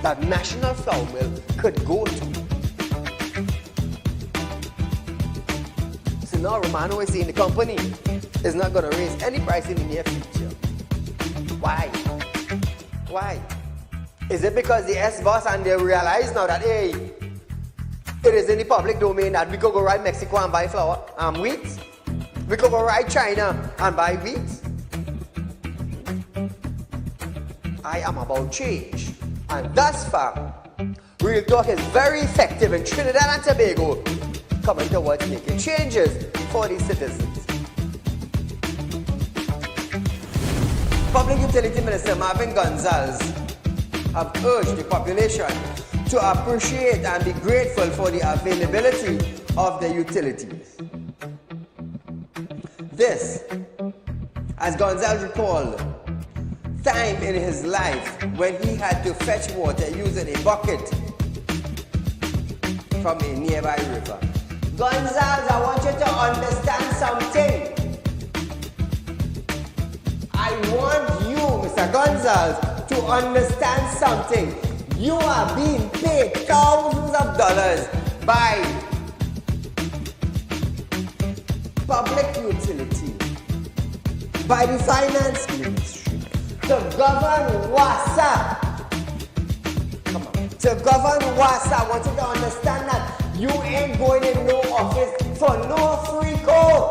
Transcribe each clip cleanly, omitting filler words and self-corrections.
that National Flour Mill could go to. So now Romano is saying the company is not going to raise any price in the near future. Why? Why? Is it because the S-boss and they realize now that, hey, it is in the public domain that we could go right Mexico and buy flour and wheat? We could go right China and buy wheat? I am about change. And thus far, Real Talk is very effective in Trinidad and Tobago, coming towards making changes for the citizens. Public Utility Minister Marvin Gonzalez have urged the population to appreciate and be grateful for the availability of the utilities. This, as Gonzalez recalled, time in his life when he had to fetch water using a bucket from a nearby river. Gonzalez, I want you to understand something. I want you, Mr. Gonzalez, to understand something. You are being paid thousands of dollars by public utility, by the finance ministry, to govern WASA. Come on. To govern WASA, I want you to understand that you ain't going in no office for no free code.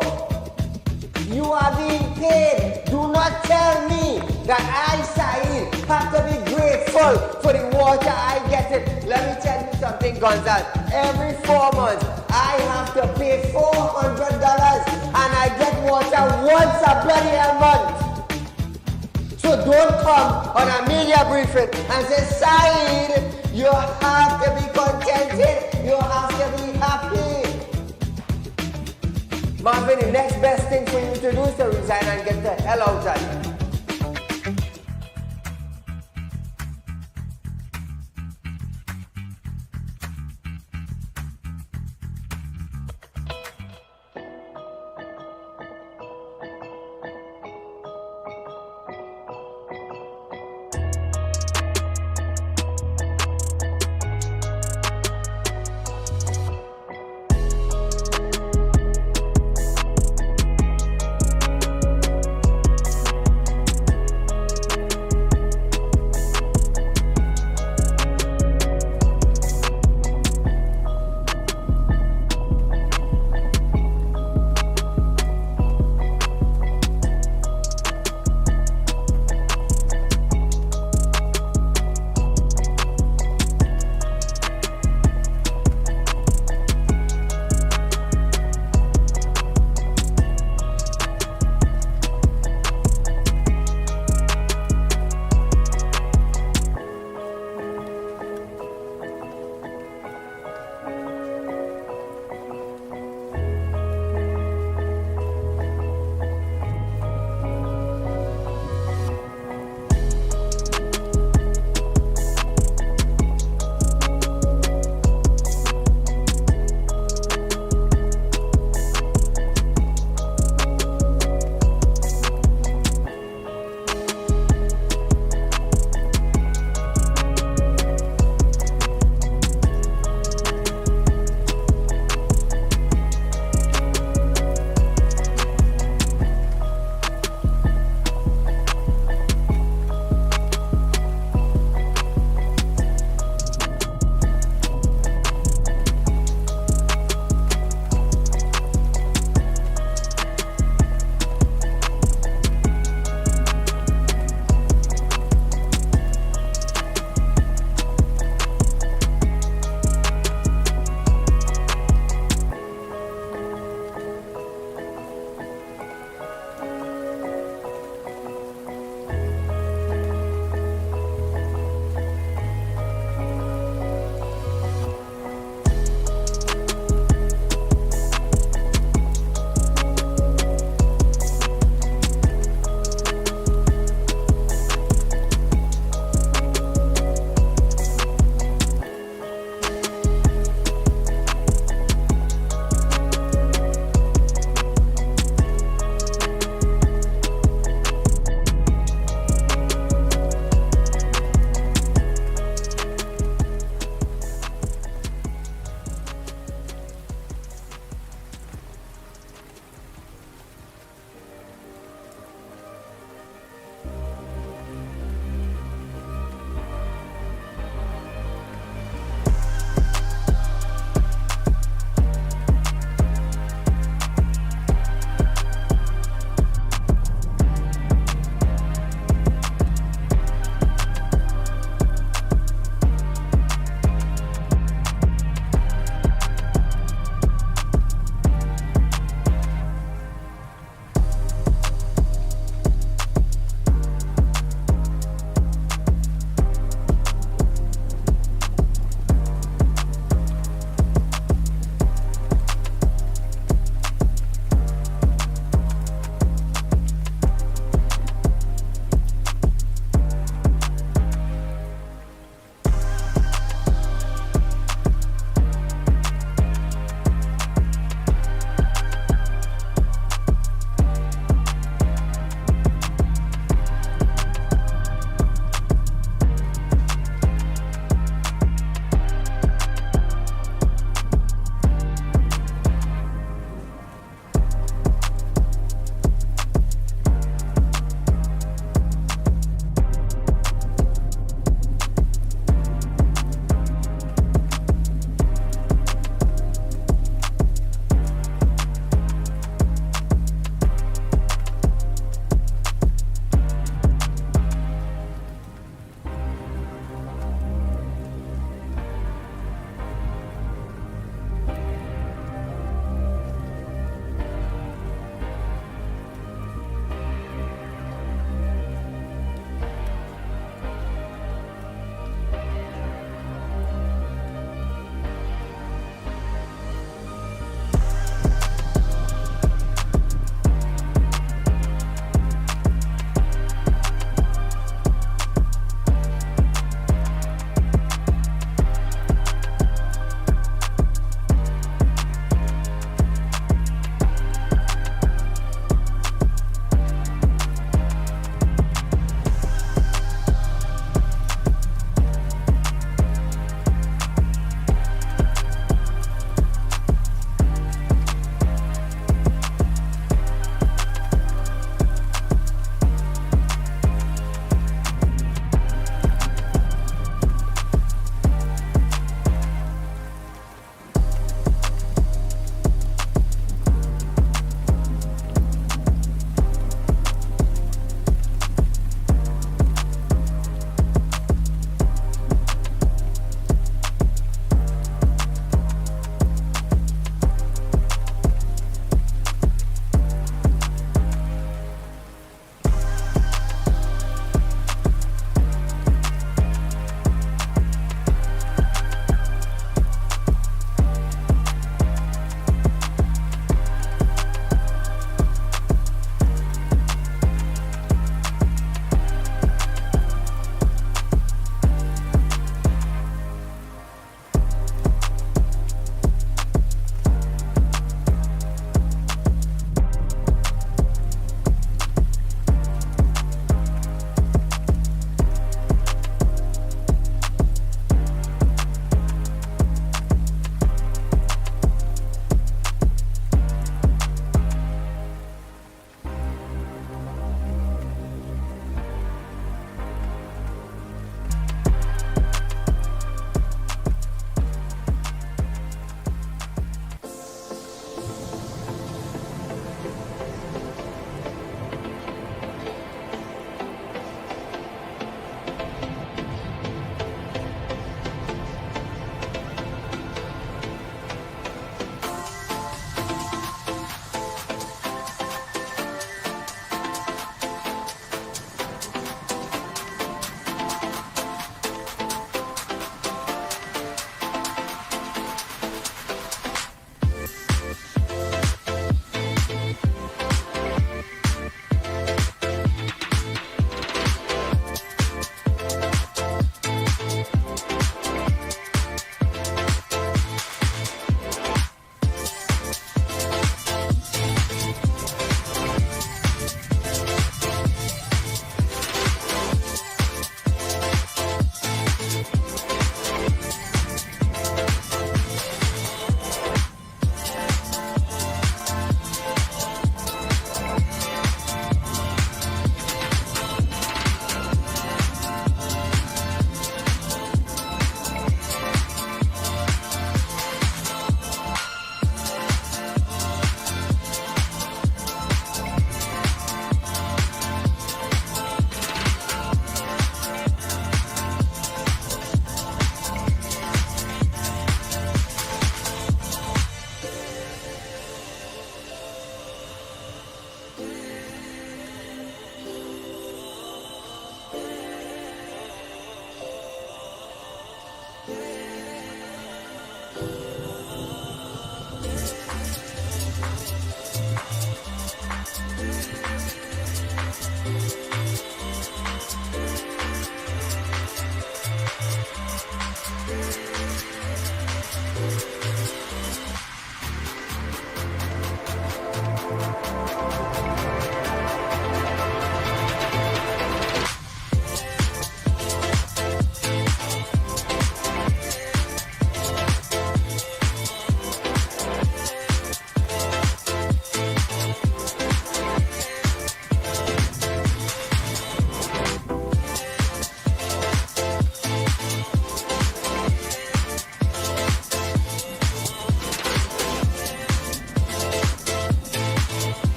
You are being paid. Do not tell me that I, Saieed, have to be grateful for the water I get it. Let me tell you something, Gonzalez. Every 4 months, I have to pay $400 and I get water once a bloody month. So don't come on a media briefing and say, Saieed, you have to be contented. You have to be happy. Marvin, the next best thing for you to do is to resign and get the hell out of here.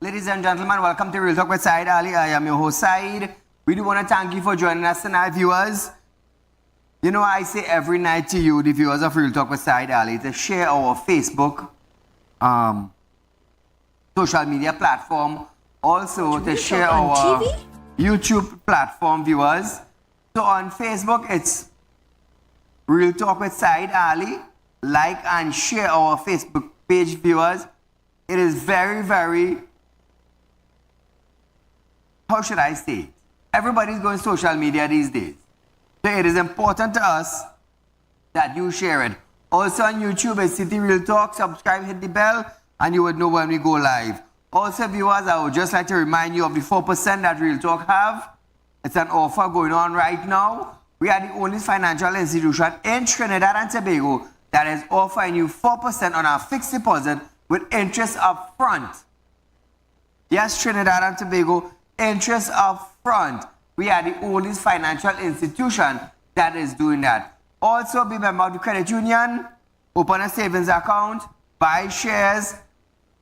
Ladies and gentlemen, welcome to Real Talk with Saieed Ali. I am your host, Saeed. We do want to thank you for joining us tonight, viewers. You know, I say every night to you, the viewers of Real Talk with Saieed Ali, to share our Facebook social media platform. Also, to share our YouTube platform, viewers. So on Facebook, it's Real Talk with Saieed Ali. Like and share our Facebook page, viewers. It is very, very, how should I say it? Everybody's going social media these days. So it is important to us that you share it. Also on YouTube, it's City Real Talk. Subscribe, hit the bell, and you would know when we go live. Also, viewers, I would just like to remind you of the 4% that Real Talk have. It's an offer going on right now. We are the only financial institution in Trinidad and Tobago that is offering you 4% on our fixed deposit with interest up front. Yes, Trinidad and Tobago, interest up front. We are the only financial institution that is doing that. Also, be a member of the credit union, open a savings account, buy shares,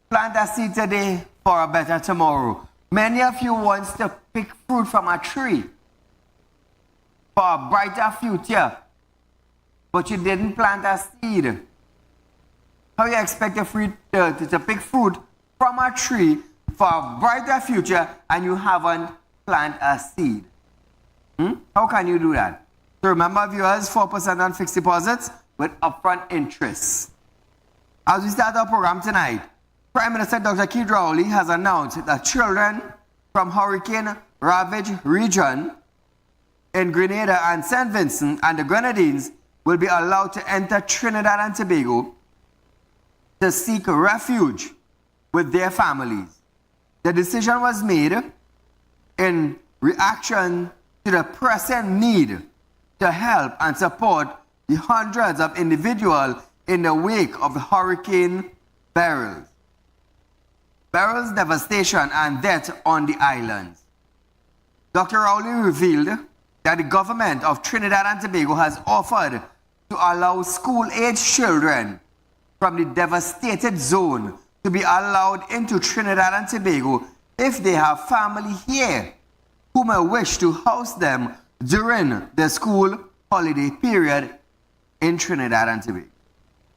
plant a seed today for a better tomorrow. Many of you want to pick fruit from a tree for a brighter future, but you didn't plant a seed. How you expect to pick fruit from a tree for a brighter future and you haven't planted a seed? How can you do that? So remember, viewers, 4% on fixed deposits with upfront interests. As we start our program tonight, Prime Minister Dr. Saieed Ali has announced that children from hurricane-ravaged region in Grenada and St. Vincent and the Grenadines will be allowed to enter Trinidad and Tobago to seek refuge with their families. The decision was made in reaction to the pressing need to help and support the hundreds of individuals in the wake of the Hurricane Beryl's devastation and death on the islands. Dr. Rowley revealed that the government of Trinidad and Tobago has offered to allow school-aged children from the devastated zone to be allowed into Trinidad and Tobago if they have family here who may wish to house them during the school holiday period in Trinidad and Tobago.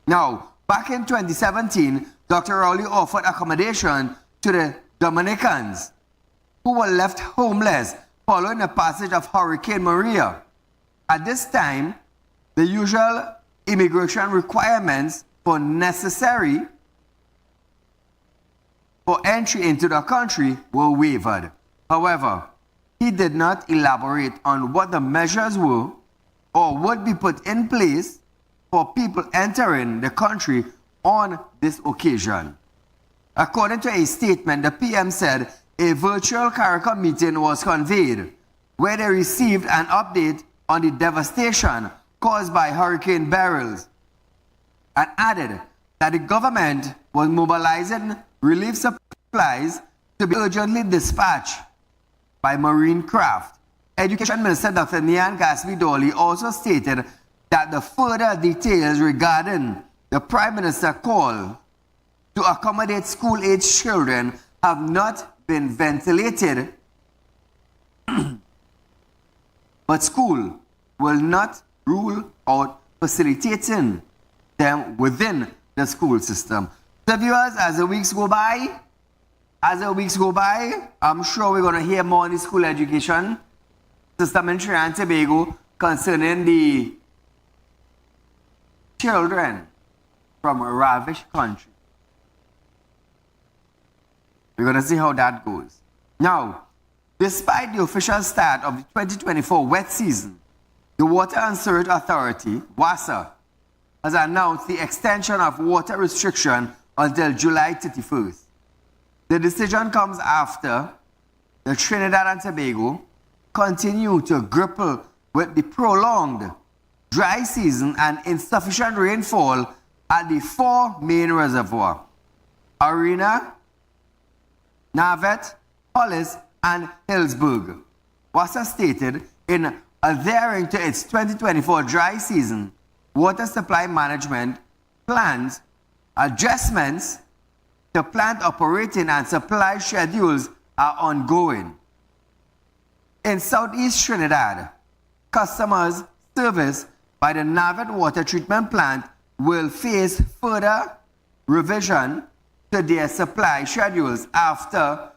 Now, back in 2017, Dr. Rowley offered accommodation to the Dominicans who were left homeless following the passage of Hurricane Maria. At this time, the usual immigration requirements for necessary for entry into the country were waived. However, he did not elaborate on what the measures were or would be put in place for people entering the country on this occasion. According to a statement, the PM said a virtual CARICOM meeting was convened where they received an update on the devastation caused by Hurricane Beryl's and added that the government was mobilizing relief supplies to be urgently dispatched by marine craft. Education Minister Dr. Nian Gaspi-Dolly also stated that the further details regarding the Prime Minister call to accommodate school-aged children have not been ventilated, but school will not rule out facilitating them within the school system. So viewers, as the weeks go by, I'm sure we're going to hear more on the school education system in Trinidad and Tobago concerning the children from a ravished country. We're going to see how that goes. Now, despite the official start of the 2024 wet season, the Water and Sewerage Authority, WASA, has announced the extension of water restriction until July 31st. The decision comes after the Trinidad and Tobago continue to grapple with the prolonged dry season and insufficient rainfall at the four main reservoirs: Arena, Navet, Hollis, and Hillsburg. WASA stated in adhering to its 2024 dry season water supply management plans, adjustments to plant operating and supply schedules are ongoing. In Southeast Trinidad, customers serviced by the Navet water treatment plant will face further revision to their supply schedules after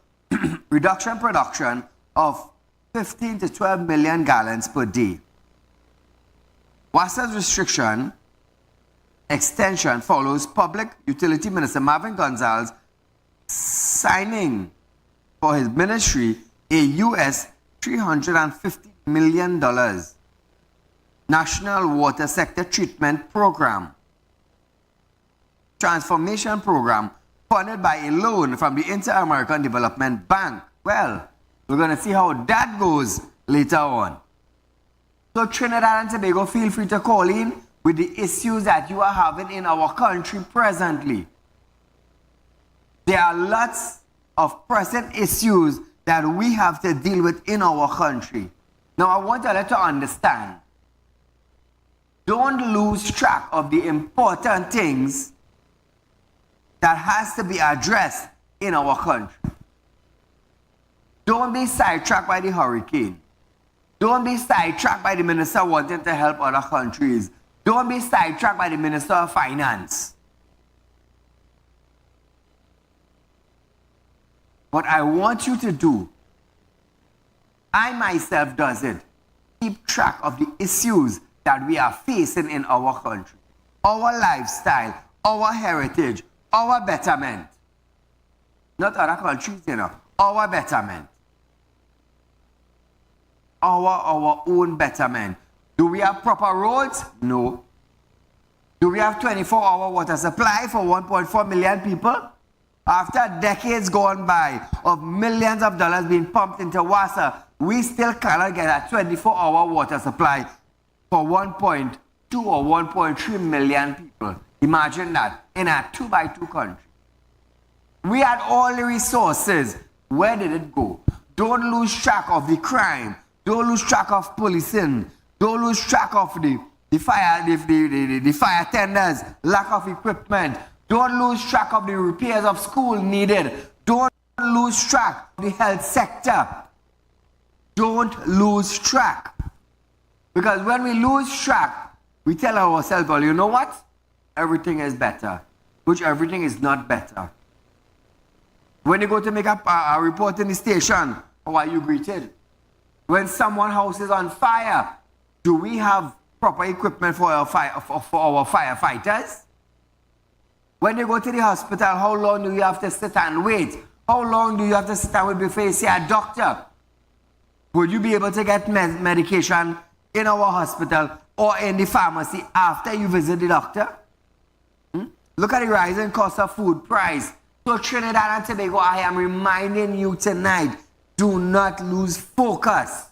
reduction production of 15 to 12 million gallons per day. WASA's restriction extension follows Public Utility Minister Marvin Gonzalez signing for his ministry a US $350 million National Water Sector Treatment Program, transformation program funded by a loan from the Inter-American Development Bank. Well, we're going to see how that goes later on. So Trinidad and Tobago, feel free to call in with the issues that you are having in our country presently. There are lots of pressing issues that we have to deal with in our country. Now, I want you to understand, don't lose track of the important things that has to be addressed in our country. Don't be sidetracked by the hurricane. Don't be sidetracked by the minister wanting to help other countries. Don't be sidetracked by the Minister of Finance. What I want you to do, I myself does it, keep track of the issues that we are facing in our country. our lifestyle, our heritage, our betterment. Not other countries, you know. Our betterment. Our own betterment. Do we have proper roads? No. Do we have 24-hour water supply for 1.4 million people? After decades gone by of millions of dollars being pumped into Wassa, we still cannot get a 24-hour water supply for 1.2 or 1.3 million people. Imagine that in a 2x2 country. We had all the resources. Where did it go? Don't lose track of the crime. Don't lose track of policing. Don't lose track of the fire tenders, lack of equipment. Don't lose track of the repairs of school needed. Don't lose track of the health sector. Don't lose track. Because when we lose track, we tell ourselves, well, you know what? Everything is better. Which everything is not better. When you go to make a report in the station, how are you greeted? When someone's house is on fire, do we have proper equipment for our firefighters? When you go to the hospital, how long do you have to sit and wait? How long do you have to sit and wait before you see a doctor? Would you be able to get medication in our hospital or in the pharmacy after you visit the doctor? Look at the rising cost of food price. So Trinidad and Tobago, I am reminding you tonight, do not lose focus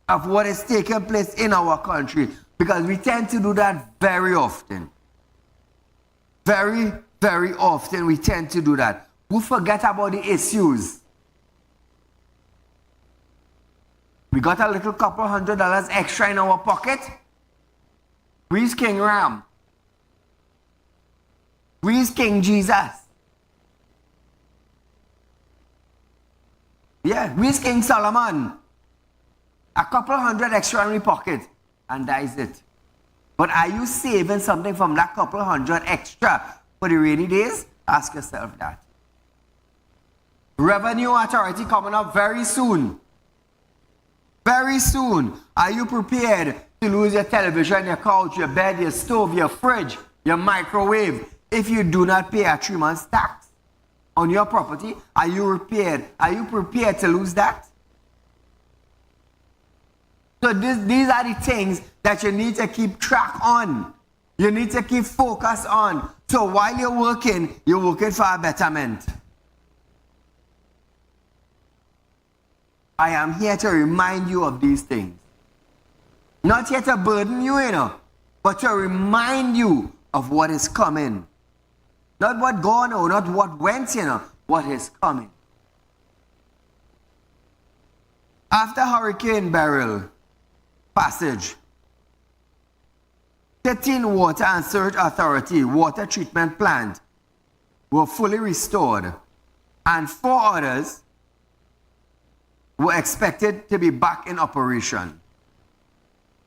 of what is taking place in our country, because we tend to do that very often. Very, very often we tend to do that. We forget about the issues. We got a little couple $100 extra in our pocket. Where's King Ram? Where's King Jesus? Yeah, where's King Solomon? A couple $100 extra in your pocket, and that is it. But are you saving something from that couple $100 extra for the rainy days? Ask yourself that. Revenue Authority coming up very soon. Very soon. Are you prepared to lose your television, your couch, your bed, your stove, your fridge, your microwave if you do not pay a 3 months tax on your property? Are you prepared? Are you prepared to lose that? So these are the things that you need to keep track on. You need to keep focus on. So while you're working for a betterment. I am here to remind you of these things. Not here to burden you, but to remind you of what is coming. Not what gone or not what went, what is coming. After Hurricane Beryl passage, 13 Water and Sewerage Authority water treatment plant were fully restored, and 4 others were expected to be back in operation.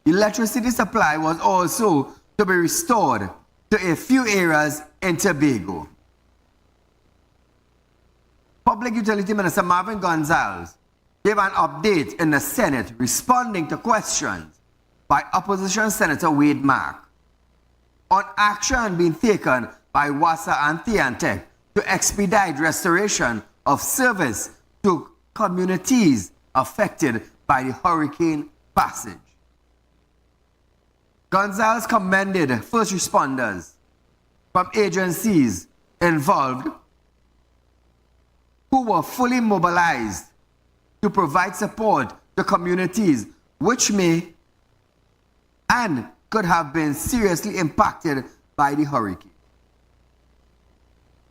Electricity supply was also to be restored to a few areas in Tobago. Public Utility Minister Marvin Gonzalez gave an update in the Senate responding to questions by Opposition Senator Wade Mark on action being taken by Wassa and Thiantec to expedite restoration of service to communities affected by the hurricane passage. Gonzalez commended first responders from agencies involved who were fully mobilized to provide support to communities which may and could have been seriously impacted by the hurricane.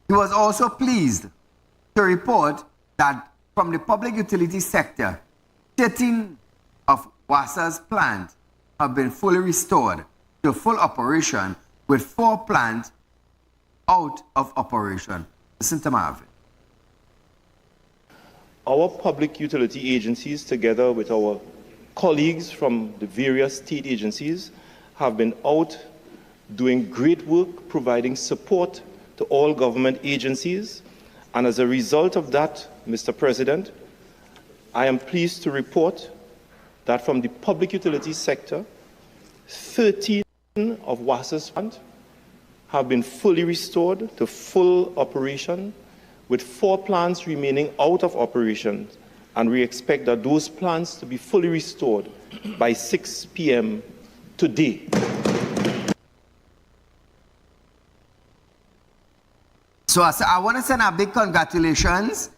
He was also pleased to report that from the public utility sector, 13 of Wassa's plants have been fully restored to full operation, with 4 plants out of operation. Listen to Marvin. Our public utility agencies, together with our colleagues from the various state agencies, have been out doing great work, providing support to all government agencies. And as a result of that, Mr. President, I am pleased to report that from the public utility sector, 13 of WASA's plant have been fully restored to full operation, with 4 plants remaining out of operation, and we expect that those plants to be fully restored by 6 p.m. today. So I want to send a big congratulations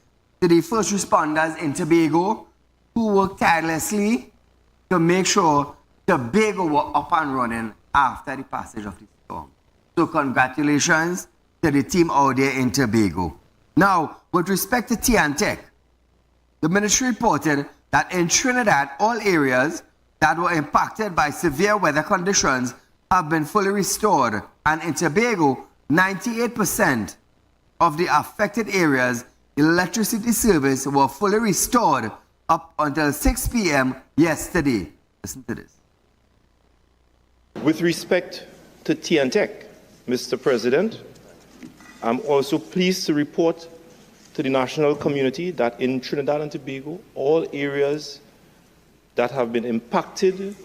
to the first responders in Tobago who worked tirelessly to make sure Tobago were up and running after the passage of the storm. So congratulations to the team out there in Tobago. Now, with respect to Tiantec, the ministry reported that in Trinidad, all areas that were impacted by severe weather conditions have been fully restored, and in Tobago, 98% of the affected areas' electricity service were fully restored up until 6 p.m. yesterday. Listen to this. With respect to Tiantec, Mr. President, I'm also pleased to report to the national community that in Trinidad and Tobago, all areas that have been impacted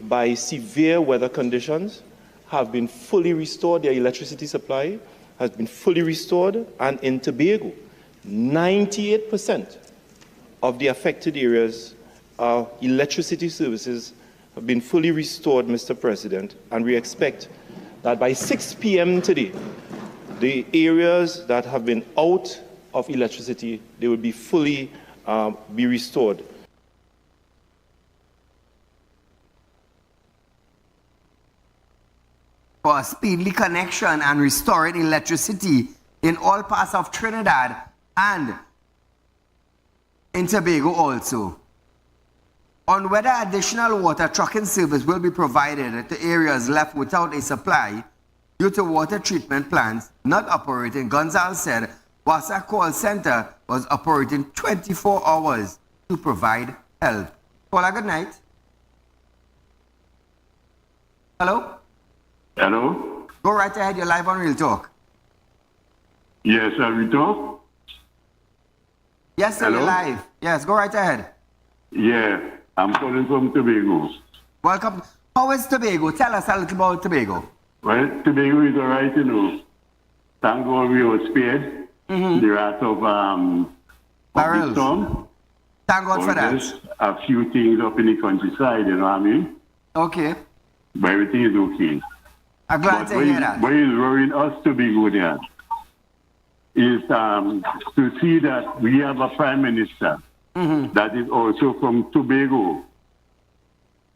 by severe weather conditions have been fully restored. Their electricity supply has been fully restored, and in Tobago, 98% of the affected areas, electricity services have been fully restored, Mr. President, and we expect that by 6 p.m. today, the areas that have been out of electricity, they will be fully be restored. For a speedily connection and restoring electricity in all parts of Trinidad and in Tobago also. On whether additional water trucking service will be provided to areas left without a supply due to water treatment plants not operating, Gonzalez said WASA call center was operating 24 hours to provide help. Paula, good night. Hello? Hello? Go right ahead, you're live on Real Talk. Yes, Real Talk? Yes, sir, Hello? you're live. Yes, go right ahead. Yeah, I'm calling from Tobago. Welcome. How is Tobago? Tell us a little about Tobago. Well, Tobago is all right, you know. Thank God we were spared the wrath of the Barrels. storm. Thank God for that. Just a few things up in the countryside, you know what I mean? Okay. But everything is okay. I'm glad to hear that. What is worrying us Tobago there is to see that we have a prime minister that is also from Tobago.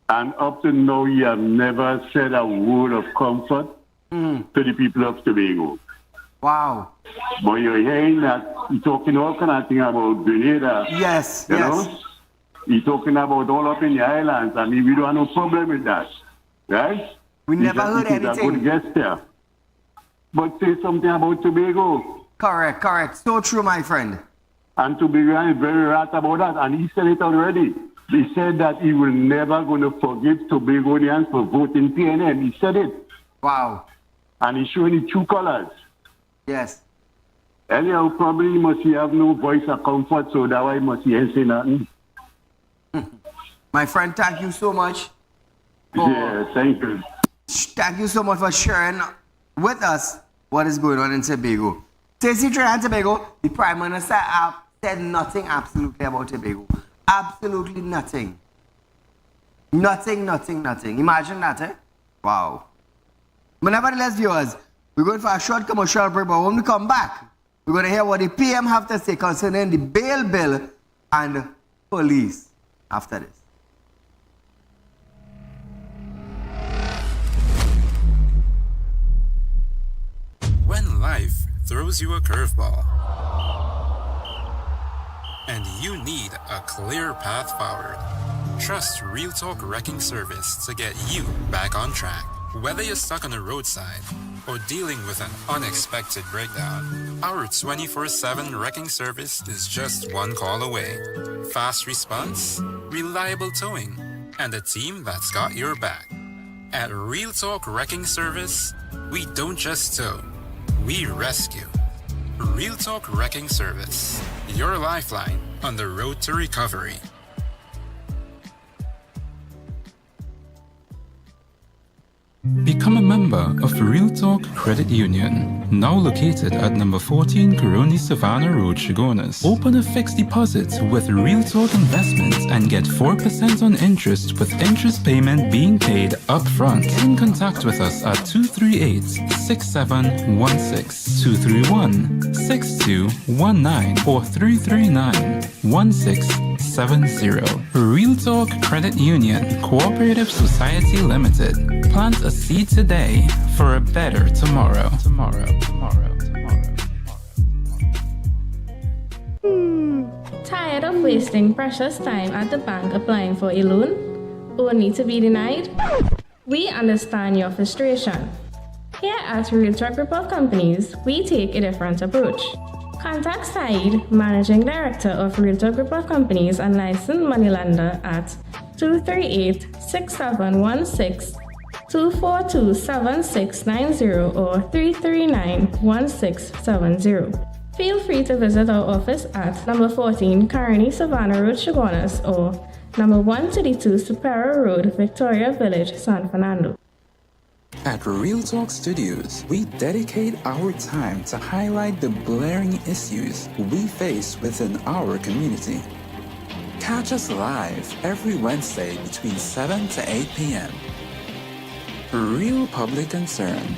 And up to now, he has never said a word of comfort to the people of Tobago. Wow. But you're hearing that he's talking all kind of things about Grenada. Yes, You yes. know? He's talking about all up in the islands. I mean, we don't have no problem with that. Right? We never heard He's a anything. good guest there. But say something about Tobago. Correct, correct. So true, my friend. And Tobago is very right about that. And he said it already. He said that he will never going to forgive Tobagonians for voting PNM. He said it. Wow. And he's showing the true colors. Yes. Anyhow, probably must he have no voice of comfort, so that why must he say nothing. My friend, thank you so much. Yeah, thank you. Thank you so much for sharing with us what is going on in Tobago. Stacey, Trinidad and Tobago, the Prime Minister said nothing absolutely about Tobago. Absolutely nothing. Nothing, nothing, nothing. Imagine that, eh? Wow. But nevertheless, viewers, we're going for a short commercial break, but when we come back, we're going to hear what the PM have to say concerning the bail bill and police after this. When life throws you a curveball and you need a clear path forward, trust Real Talk Wrecking Service to get you back on track. Whether you're stuck on the roadside or dealing with an unexpected breakdown, our 24/7 wrecking service is just one call away. Fast response, reliable towing, and a team that's got your back. At Real Talk Wrecking Service, we don't just tow, we rescue. Real Talk Wrecking Service, your lifeline on the road to recovery. Become a member of Real Talk Credit Union, now located at number 14 Coroni Savannah Road, Chaguanas. Open a fixed deposit with Real Talk Investments and get 4% on interest with interest payment being paid upfront. Get in contact with us at 238-6716, 231-6219 or 339-1670. Real Talk Credit Union, Cooperative Society Limited. Plant a seed today for a better tomorrow. Tired of wasting precious time at the bank applying for a loan, only to be denied? We understand your frustration. Here at Real Talk Group of Companies, we take a different approach. Contact Saieed, Managing Director of Real Talk Group of Companies and licensed moneylender at 238-6716, 242-7690 or 339-1670. Feel free to visit our office at number 14 Coroni Savannah Road, Chaguanas or number 132 Superior Road, Victoria Village, San Fernando. At Real Talk Studios, we dedicate our time to highlight the blaring issues we face within our community. Catch us live every Wednesday between 7 to 8 p.m. Real Public Concern.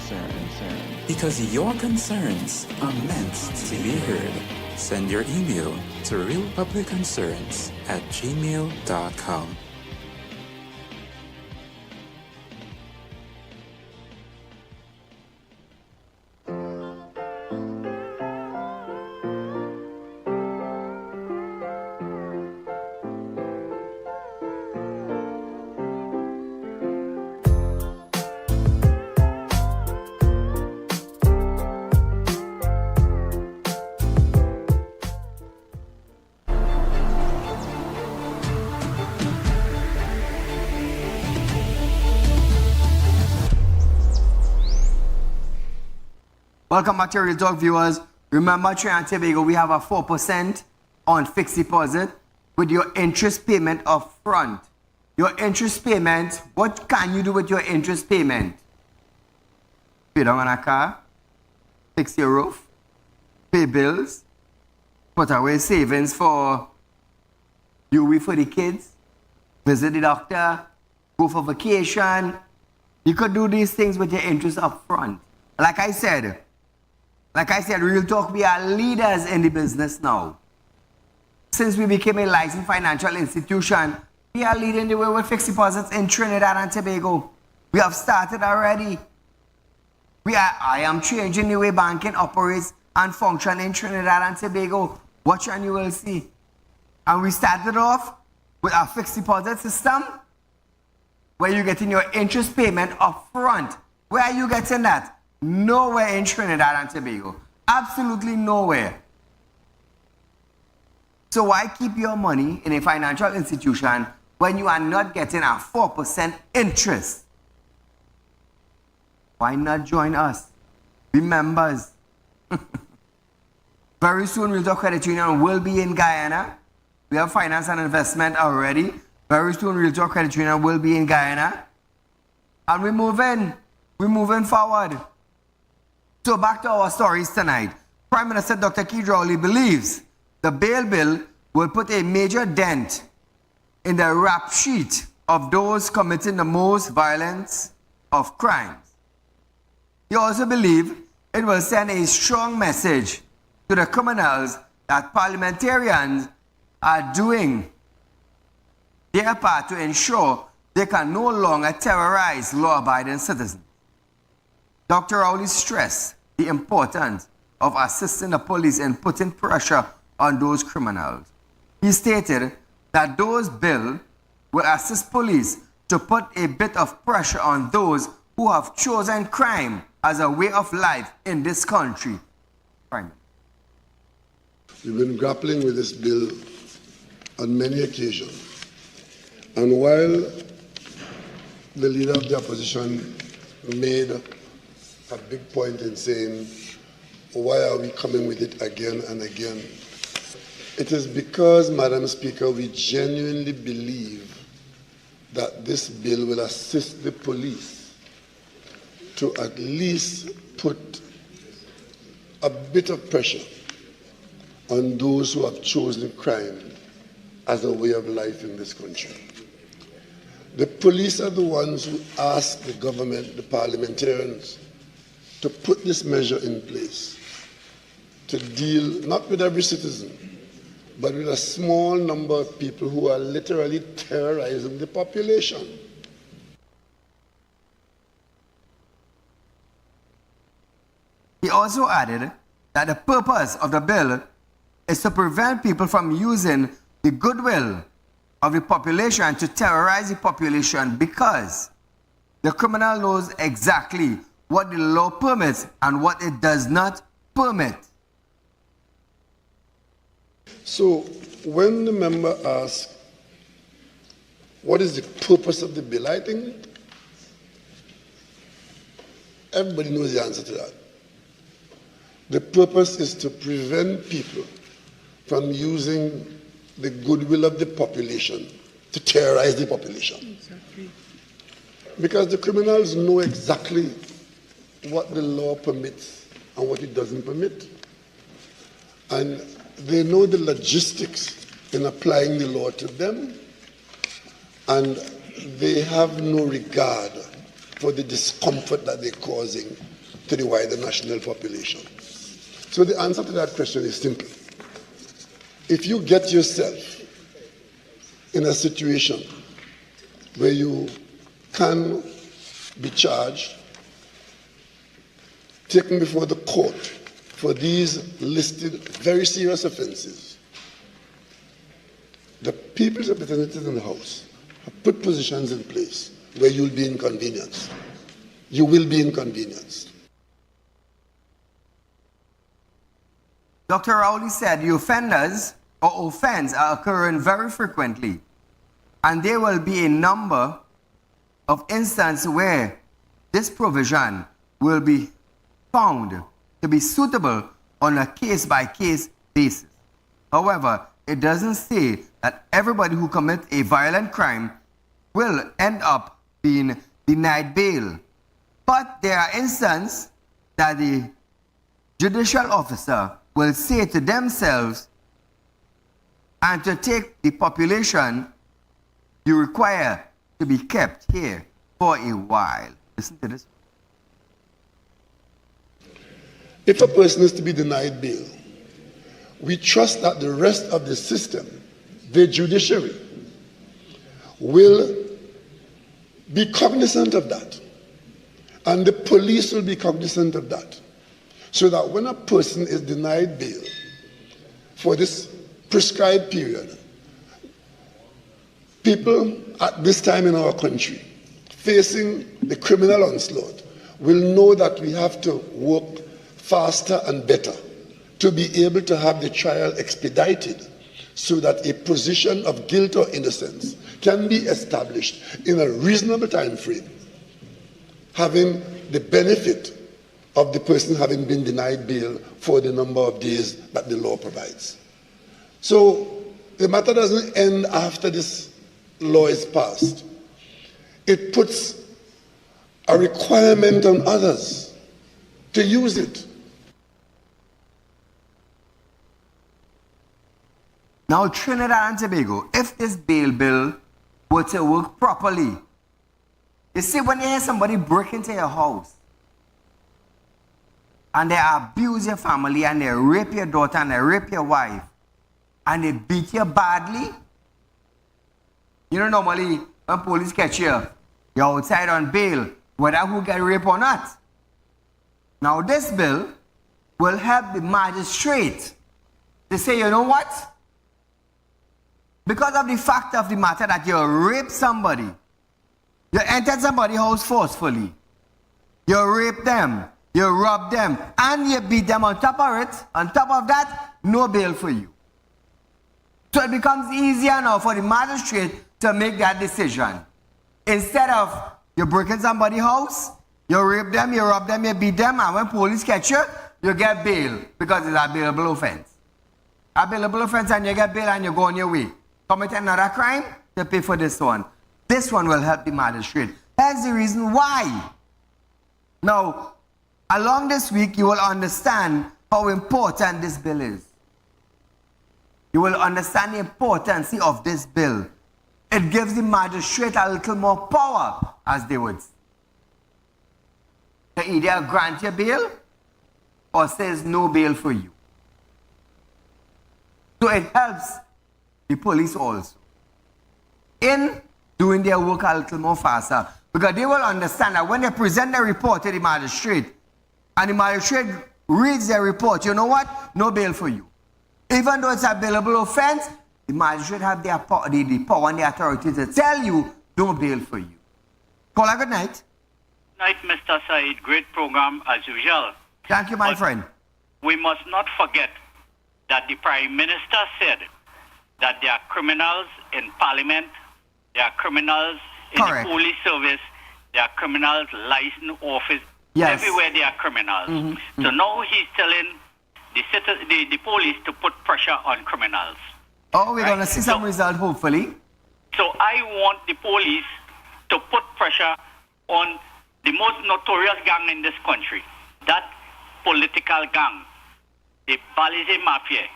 Because your concerns are meant to be heard. Send your email to realpublicconcerns@gmail.com. Welcome back to Real Talk, viewers. Remember, Trinidad and Tobago, we have a 4% on fixed deposit with your interest payment up front. Your interest payment, what can you do with your interest payment? Pay down on a car, fix your roof, pay bills, put away savings for you, for the kids, visit the doctor, go for vacation. You could do these things with your interest up front. Like I said, Real Talk, we are leaders in the business now. Since we became a licensed financial institution, we are leading the way with fixed deposits in Trinidad and Tobago. We have started already. I am changing the way banking operates and functions in Trinidad and Tobago. Watch and you will see. And we started off with our fixed deposit system where you're getting your interest payment up front. Where are you getting that? Nowhere in Trinidad and Tobago. Absolutely nowhere. So why keep your money in a financial institution when you are not getting a 4% interest? Why not join us? Be members. Very soon, Real Talk Credit Union will be in Guyana. We have finance and investment already. Very soon, Real Talk Credit Union will be in Guyana. And we're moving forward. So back to our stories tonight. Prime Minister Dr. Saieed Ali believes the bail bill will put a major dent in the rap sheet of those committing the most violence of crimes. He also believes it will send a strong message to the criminals that parliamentarians are doing their part to ensure they can no longer terrorize law-abiding citizens. Dr. Ali stressed the importance of assisting the police in putting pressure on those criminals. He stated that those bills will assist police to put a bit of pressure on those who have chosen crime as a way of life in this country. We've been grappling with this bill on many occasions. And while the leader of the opposition made a big point in saying, why are we coming with it again and again? It is because, Madam Speaker, we genuinely believe that this bill will assist the police to at least put a bit of pressure on those who have chosen crime as a way of life in this country. The police are the ones who ask the government, the parliamentarians, to put this measure in place to deal not with every citizen, but with a small number of people who are literally terrorizing the population. He also added that the purpose of the bill is to prevent people from using the goodwill of the population to terrorize the population, because the criminal knows exactly what the law permits and what it does not permit. So when the member asks, what is the purpose of the bill? I think everybody knows the answer to that. The purpose is to prevent people from using the goodwill of the population to terrorize the population. Exactly. Because the criminals know exactly what the law permits and what it doesn't permit. And they know the logistics in applying the law to them, and they have no regard for the discomfort that they're causing to the wider national population. So the answer to that question is simple. If you get yourself in a situation where you can be charged, taken before the court for these listed very serious offenses, the people's representatives in the House have put positions in place where you'll be inconvenienced. You will be inconvenienced. Dr. Rowley said the offenders or offense are occurring very frequently, and there will be a number of instances where this provision will be found to be suitable on a case-by-case basis. However, it doesn't say that everybody who commits a violent crime will end up being denied bail. But there are instances that the judicial officer will say to themselves, and to take the population, you require to be kept here for a while. Listen to this. If a person is to be denied bail, we trust that the rest of the system, the judiciary, will be cognizant of that. And the police will be cognizant of that. So that when a person is denied bail for this prescribed period, people at this time in our country facing the criminal onslaught will know that we have to work faster and better to be able to have the trial expedited so that a position of guilt or innocence can be established in a reasonable time frame, having the benefit of the person having been denied bail for the number of days that the law provides. So the matter doesn't end after this law is passed. It puts a requirement on others to use it. Now, Trinidad and Tobago, if this bail bill were to work properly, you see, when you hear somebody break into your house and they abuse your family and they rape your daughter and they rape your wife and they beat you badly, you know, normally when police catch you, you're outside on bail, whether who get raped or not. Now, this bill will help the magistrate to say, you know what? Because of the fact of the matter that you raped somebody, you entered somebody's house forcefully, you raped them, you robbed them, and you beat them on top of it, on top of that, no bail for you. So it becomes easier now for the magistrate to make that decision. Instead of you break in somebody's house, you rape them, you rob them, you beat them, and when police catch you, you get bail because it's a bailable offense. A bailable offense, and you get bail and you go on your way. Commit another crime, to pay for this one. This one will help the magistrate. That's the reason why Now, along this week, you will understand how important this bill is. You will understand the importance of this bill. It gives the magistrate a little more power, as they would say. To either grant you bail or says no bail for you. So it helps the police also in doing their work a little more faster, because they will understand that when they present the report to the magistrate and the magistrate reads their report, you know what? No bail for you. Even though it's a bailable offense, the magistrate have the power and the authority to tell you no bail for you. Caller, good night. Night, Mr. Said. Great program as usual. Thank you, my friend. We must not forget that the Prime Minister said that there are criminals in Parliament, there are criminals in Correct. the police service, there are criminals licensed office. Yes. Everywhere there are criminals. So now he's telling the police to put pressure on criminals. Oh, we're Right. going to see some result, hopefully. So I want the police to put pressure on the most notorious gang in this country, that political gang, the Balize Mafia.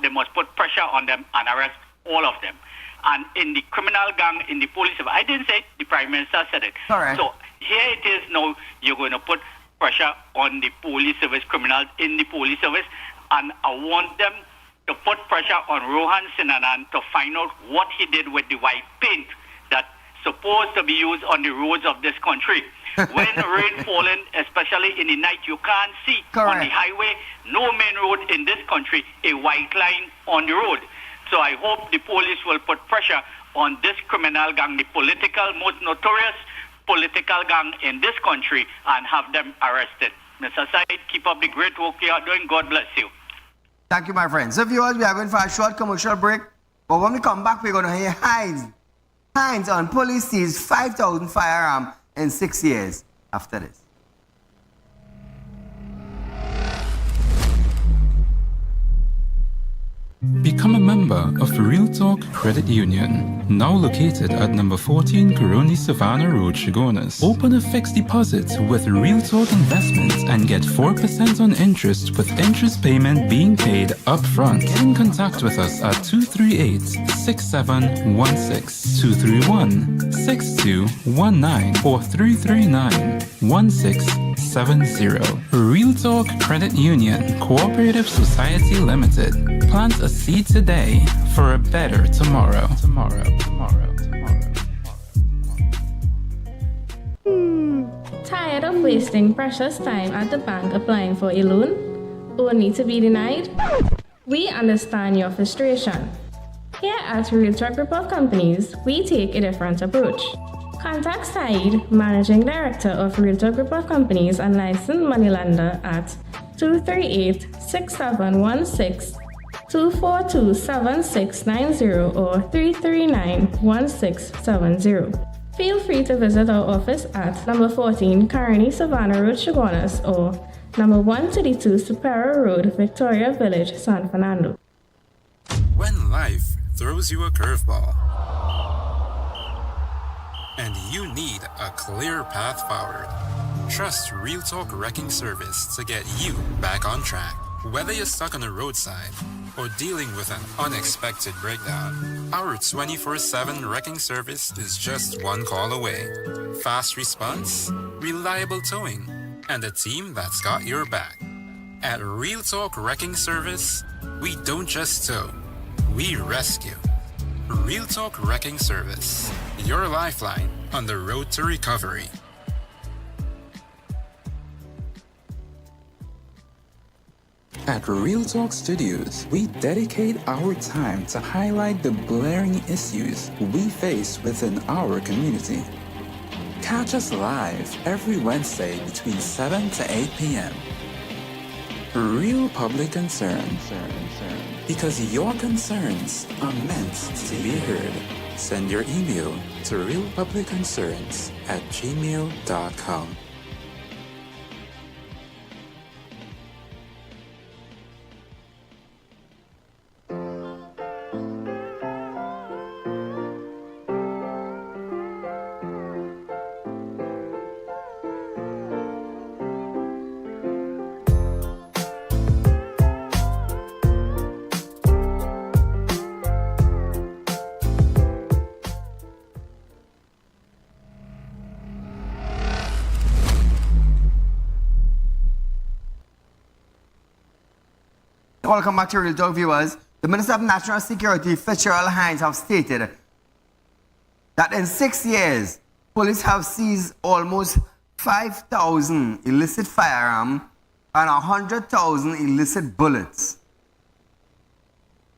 They must put pressure on them and arrest all of them. And in the criminal gang, in the police, I didn't say it, the Prime Minister said it. Correct. So here it is now, you're going to put pressure on the police service, criminals in the police service, and I want them to put pressure on Rohan Sinanan to find out what he did with the white paint that's supposed to be used on the roads of this country. When rain falling, especially in the night, you can't see on the highway, no main road in this country, a white line on the road. So I hope the police will put pressure on this criminal gang, the most notorious political gang in this country, and have them arrested. Mr. Said, keep up the great work you are doing. God bless you. Thank you, my friend. So viewers, we are going for a short commercial break. But when we come back, we're going to hear Hines on police seized 5,000 firearms in 6 years after this. Become a member of Real Talk Credit Union, now located at number 14 Coroni Savannah Road, Chagonas. Open a fixed deposit with Real Talk Investments and get 4% on interest, with interest payment being paid upfront. Get in contact with us at 238-6716, 231-6219, or 339-1670. Real Talk Credit Union, Cooperative Society Limited. Plant a seed today for a better tomorrow. Tired of wasting precious time at the bank applying for a loan, only to be denied? We understand your frustration. Here at Real Talk Group of Companies, we take a different approach. Contact Saeed, Managing Director of Real Talk Group of Companies and licensed moneylender at 238-6716, 242-7690 or 339-1670. Feel free to visit our office at number 14 Carney Savannah Road, Chagonas, or number 132 Superior Road, Victoria Village, San Fernando. When life throws you a curveball and you need a clear path forward, trust Real Talk Wrecking Service to get you back on track. Whether you're stuck on the roadside or dealing with an unexpected breakdown, our 24/7 wrecking service is just one call away. Fast response, reliable towing, and a team that's got your back. At Real Talk Wrecking Service, we don't just tow, we rescue. Real Talk Wrecking Service, your lifeline on the road to recovery. At Real Talk Studios, we dedicate our time to highlight the blaring issues we face within our community. Catch us live every Wednesday between 7 to 8 p.m. Real Public Concern. Because your concerns are meant to be heard. Send your email to realpublicconcerns@gmail.com. Welcome back to Real Talk, viewers. The Minister of National Security, Fitzgerald Hines, have stated that in 6 years, police have seized almost 5,000 illicit firearms and 100,000 illicit bullets.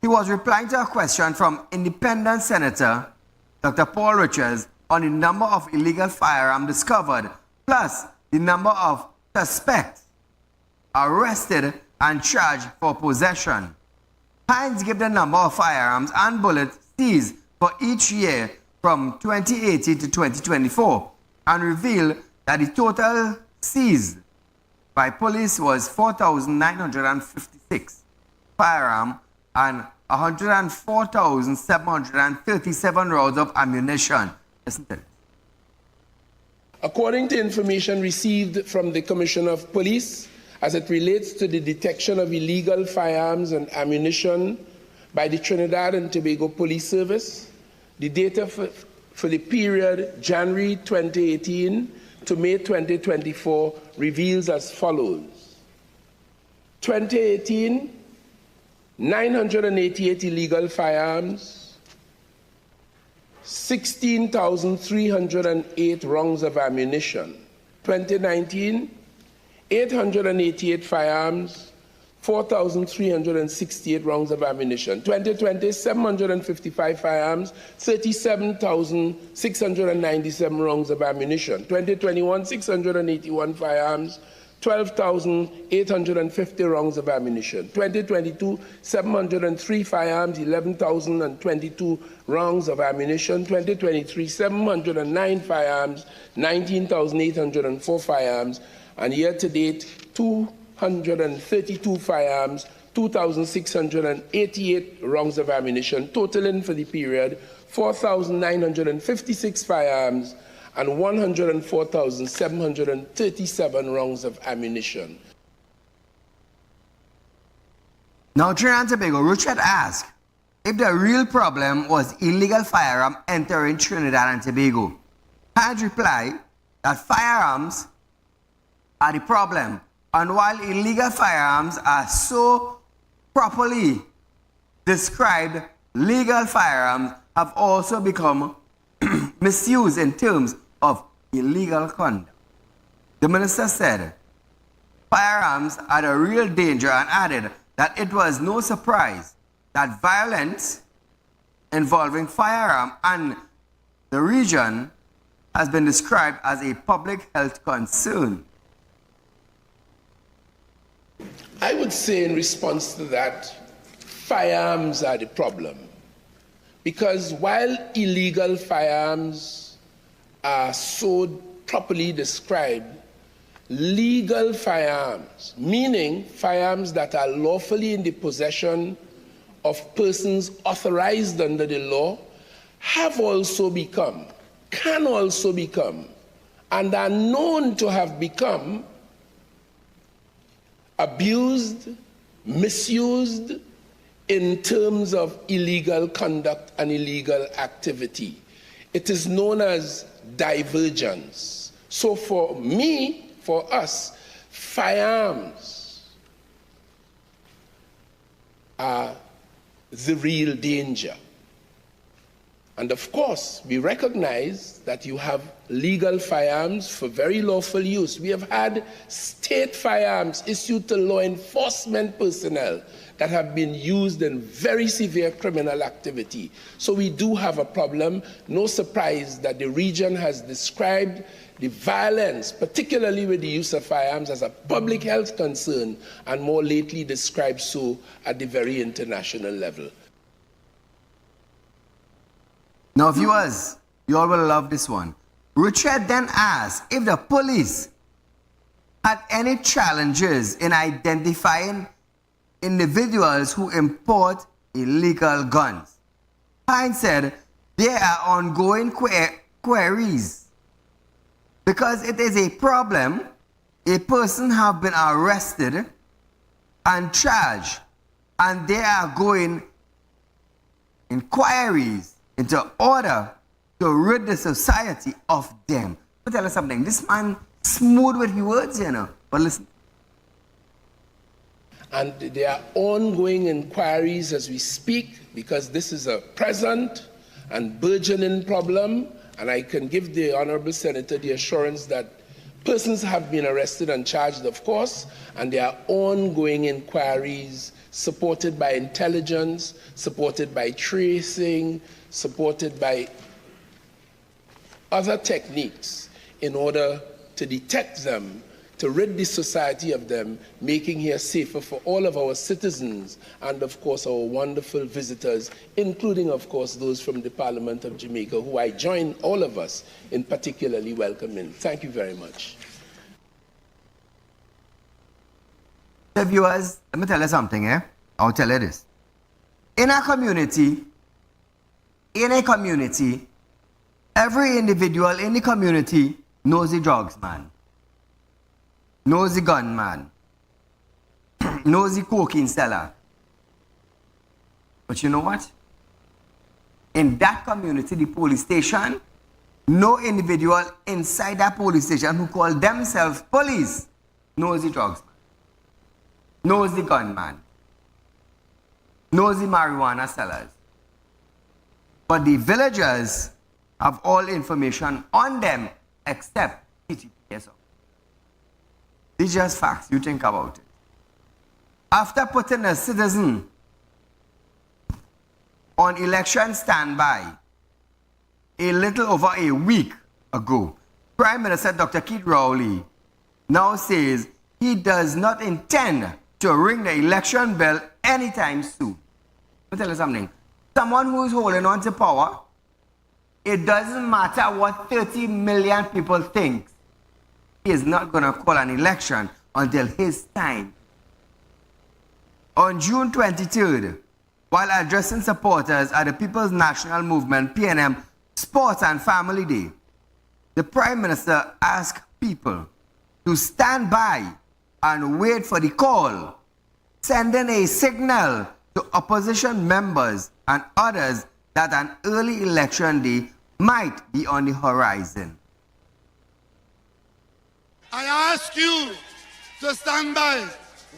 He was replying to a question from independent Senator Dr. Paul Richards on the number of illegal firearms discovered, plus the number of suspects arrested and charged for possession. Hines gave the number of firearms and bullets seized for each year from 2018 to 2024 and revealed that the total seized by police was 4,956 firearms and 104,737 rounds of ammunition. Listen to this. According to information received from the Commissioner of Police as it relates to the detection of illegal firearms and ammunition by the Trinidad and Tobago Police Service, the data for the period January 2018 to May 2024 reveals as follows. 2018, 988 illegal firearms, 16,308 rounds of ammunition. 2019, 888 firearms, 4,368 rounds of ammunition. 2020, 755 firearms, 37,697 rounds of ammunition. 2021, 681 firearms, 12,850 rounds of ammunition. 2022, 703 firearms, 11,022 rounds of ammunition. 2023, 709 firearms, 19,804 firearms. And year-to-date, 232 firearms, 2,688 rounds of ammunition, totaling for the period 4,956 firearms and 104,737 rounds of ammunition. Now, Trinidad and Tobago, Richard asked if the real problem was illegal firearms entering Trinidad and Tobago. Hines replied that firearms are the problem, and while illegal firearms are so properly described, legal firearms have also become misused in terms of illegal conduct. The minister said firearms are the real danger and added that it was no surprise that violence involving firearms and the region has been described as a public health concern. I would say in response to that, firearms are the problem. Because while illegal firearms are so properly described, legal firearms, meaning firearms that are lawfully in the possession of persons authorized under the law, have also become, can also become, and are known to have become abused, misused in terms of illegal conduct and illegal activity. It is known as divergence. So for me, for us, firearms are the real danger. And of course, we recognize that you have legal firearms for very lawful use. We have had state firearms issued to law enforcement personnel that have been used in very severe criminal activity. So we do have a problem. No surprise that the region has described the violence, particularly with the use of firearms, as a public health concern, and more lately described so at the very international level. Now, viewers, you all will love this one. Richard then asked if the police had any challenges in identifying individuals who import illegal guns. Hines said there are ongoing queries because it is a problem. A person have been arrested and charged, and there are going inquiries into order to rid the society of them. But tell us something, this man smooth with his words, you know. But listen. And there are ongoing inquiries as we speak, because this is a present and burgeoning problem. And I can give the Honorable Senator the assurance that persons have been arrested and charged, of course, and there are ongoing inquiries supported by intelligence, supported by tracing, supported by other techniques in order to detect them, to rid the society of them, making here safer for all of our citizens and, of course, our wonderful visitors, including, of course, those from the Parliament of Jamaica, who I join all of us in particularly welcoming. Thank you very much. So viewers, let me tell you something, eh? I'll tell you this. In a community, every individual in the community knows the drugs man, knows the gun man, knows the cocaine seller. But you know what? In that community, the police station, no individual inside that police station who call themselves police knows the drugs man, knows the gun man, knows the marijuana sellers. But the villagers have all information on them except TTPS. These are just facts. You think about it. After putting a citizen on election standby a little over a week ago, Prime Minister Dr. Keith Rowley now says he does not intend to ring the election bell anytime soon. Let me tell you something. Someone who is holding on to power, it doesn't matter what 30 million people think, he is not going to call an election until his time. On June 23rd, while addressing supporters at the People's National Movement PNM Sports and Family Day, the Prime Minister asked people to stand by and wait for the call, sending a signal to opposition members and others that an early election day might be on the horizon. I ask you to stand by,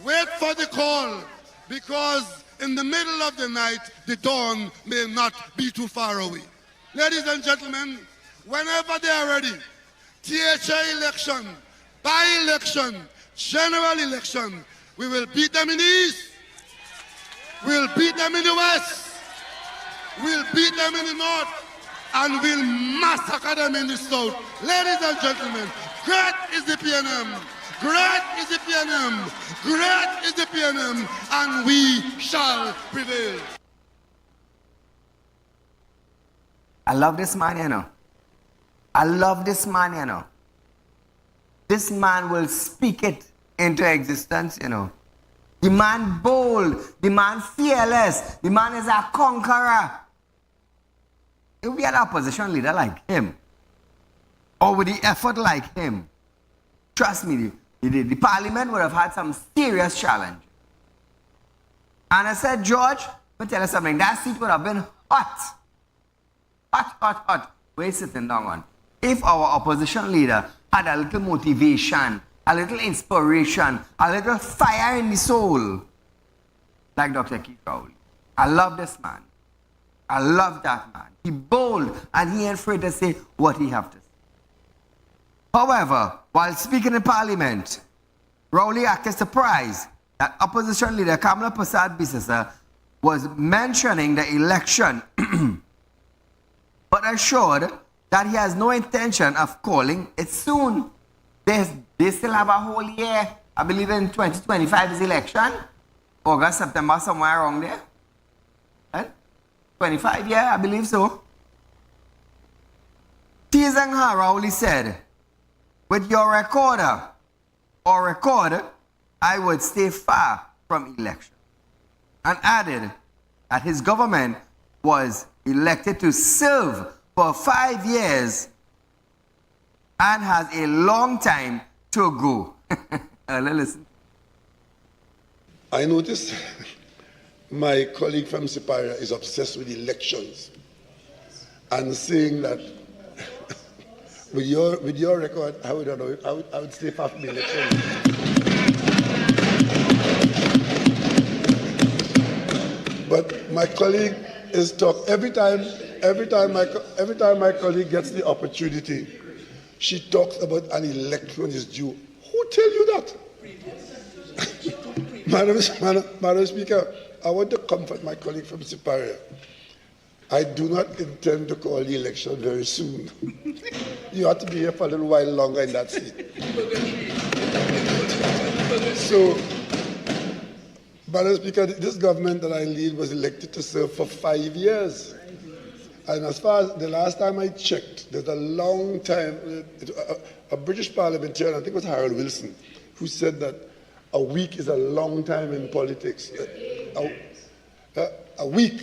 wait for the call, because in the middle of the night, the dawn may not be too far away. Ladies and gentlemen, whenever they are ready, THA election, by-election, general election, we will beat them in the east, we'll beat them in the west, we'll beat them in the north, and we'll massacre them in the south. Ladies and gentlemen, great is the PNM, great is the PNM, great is the PNM, and we shall prevail. I love this man, you know. I love this man, you know. This man will speak it into existence, you know. The man bold, the man fearless, the man is a conqueror. If we had an opposition leader like him, or with the effort like him, trust me, the parliament would have had some serious challenge. And I said, George, let me tell you something, that seat would have been hot. Hot, hot, hot. We're sitting down on. If our opposition leader had a little motivation, a little inspiration, a little fire in the soul, like Dr. Keith Rowley. I love this man. I love that man. He bold and he ain't afraid to say what he have to say. However, while speaking in Parliament, Rowley acted surprised that opposition leader Kamala Persad-Bissessar was mentioning the election, but assured that he has no intention of calling it soon. They still have a whole year. I believe in 2025 is election. August, September, somewhere around there. Right? 25, yeah, I believe so. Teasing her, Rowley said, with your recorder or record, I would stay far from election. And added that his government was elected to serve for 5 years and has a long time to go. Listen. I noticed my colleague from Siparia is obsessed with elections and saying that with your record, I would stay far from the election. My colleague is talk every time my colleague gets the opportunity, she talks about an election is due. Who tell you that? Madam Speaker, I want to comfort my colleague from Superior. I do not intend to call the election very soon. You have to be here for a little while longer in that seat. So, Madam Speaker, this government that I lead was elected to serve for 5 years. And as far as the last time I checked, there's a long time, a British parliamentarian, I think it was Harold Wilson, who said that a week is a long time in politics. A week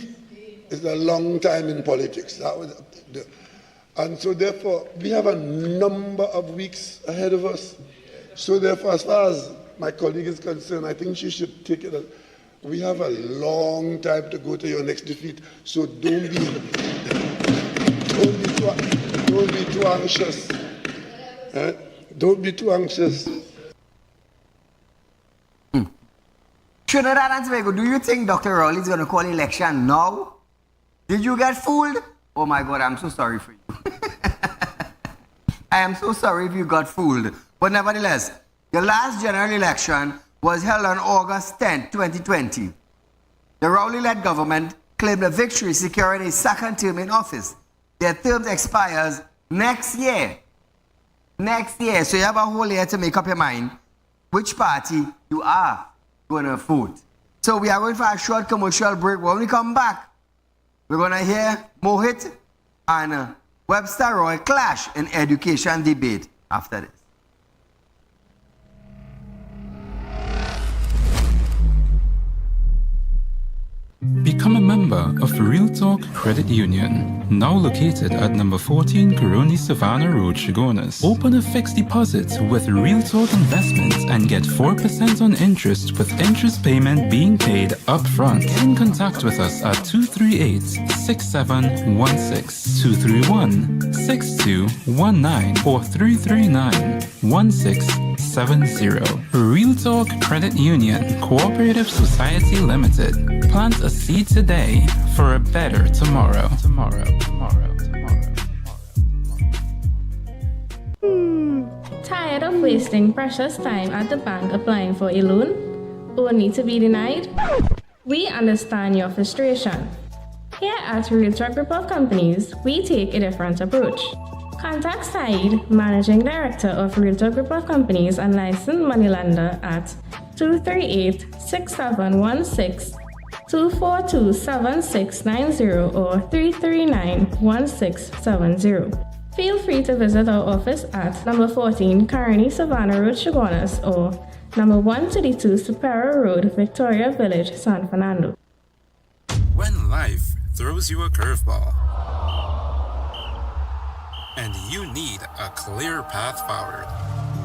is a long time in politics. And so therefore, we have a number of weeks ahead of us. So therefore, as far as my colleague is concerned, I think she should take it as, we have a long time to go to your next defeat. So don't be too anxious. Don't be too anxious. Trinidad and Tobago, do you think Dr. Rowley is going to call election now? Did you get fooled? Oh my God, I'm so sorry for you. I am so sorry if you got fooled. But nevertheless, the last general election was held on August 10, 2020. The Rowley-led government claimed a victory, securing a second term in office. Their term expires next year. Next year. So you have a whole year to make up your mind which party you are going to vote. So we are going for a short commercial break. When we come back, we're going to hear Mohit and Webster Roy clash in education debate after this. Become a member of Real Talk Credit Union, now located at number 14 Coroni Savannah Road, Chagonas. Open a fixed deposit with Real Talk Investments and get 4% on interest with interest payment being paid upfront. Get in contact with us at 238-6716, 231-6219 or 339-1670. Real Talk Credit Union, Cooperative Society Limited. Plant a seed today for a better tomorrow. Tired of wasting precious time at the bank applying for a loan? Only to be denied? We understand your frustration. Here at Realtor Group of Companies, we take a different approach. Contact Saieed, Managing Director of Realtor Group of Companies and licensed moneylender at 238-6716, 242-7690 or 339-1670. Feel free to visit our office at number 14 Coroni Savannah Road, Chagonas or number 132 Superior Road, Victoria Village, San Fernando. When life throws you a curveball and you need a clear path forward,